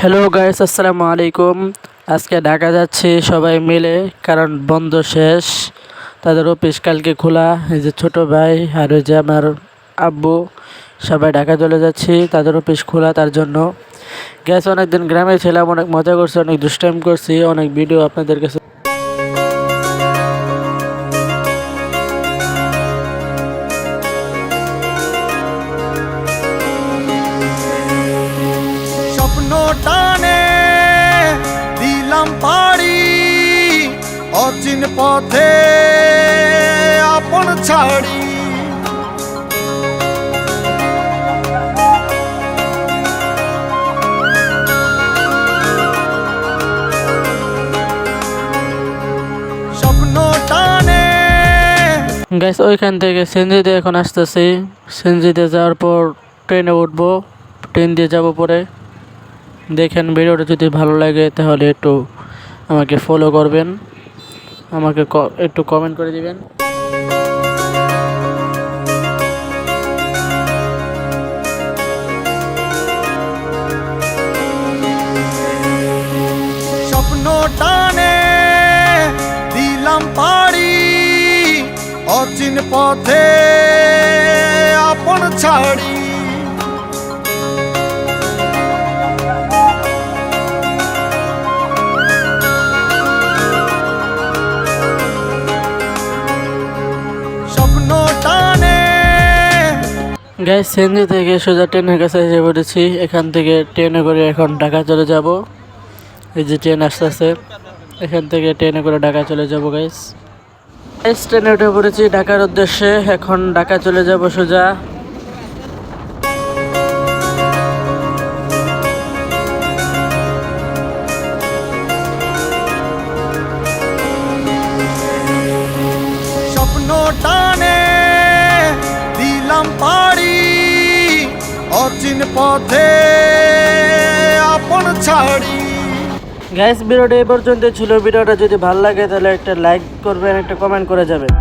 Hello guys, আসসালামু আলাইকুম। আজকে ঢাকা যাচ্ছি সবাই মিলে, কারণ বন্ধ শেষ। তাদের অফিস কালকে খোলা। এই যে ছোট ভাই আর ওই যে আমার আব্বু, সবাই ঢাকা চলে যাচ্ছি, তাদের অফিস খোলা তার জন্য। গ্যাস অনেকদিন গ্রামে ছিলাম, অনেক মজা করছি, অনেক দুষ্টাইম করছি, অনেক ভিডিও আপনাদের কাছে। স্বপ্ন টানে দিলাম পাড়ি, অচিন পথে আপন ছাড়ি। স্বপ্ন টানে। গাইস ওইখান থেকে সিএনজিতে এখন আসতেছি। সিএনজিতে যাওয়ার পর ট্রেনে উঠবো, ট্রেন দিয়ে যাব পরে। দেখেন ভিডিওটা যদি ভালো লাগে তাহলে একটু আমাকে ফলো করবেন, আমাকে একটু কমেন্ট করে দিবেন। স্বপ্ন টানে দিলাম পাড়ি, অচিন পথে আপন ছাড়ি। স্বপ্ন টানে। গাইস সিএনজি থেকে সোজা ট্রেনের কাছে এসে পড়েছি। এখান থেকে ট্রেনে করে এখন ঢাকা চলে যাব। এই যে ট্রেন আসতেছে, এখান থেকে ট্রেনে করে ঢাকা চলে যাব। গাইস ট্রেনে উঠে পড়েছি ঢাকার উদ্দেশ্যে। এখন ঢাকা চলে যাব সোজা। স্বপ্ন টানে দিলাম পাড়ি, অচিন পথে আপন ছাড়ি। গাইস ভিডিওটা এই পর্যন্ত ছিল। ভিডিওটা যদি ভালো লাগে তাহলে একটা লাইক করবেন, একটা কমেন্ট করে যাবেন।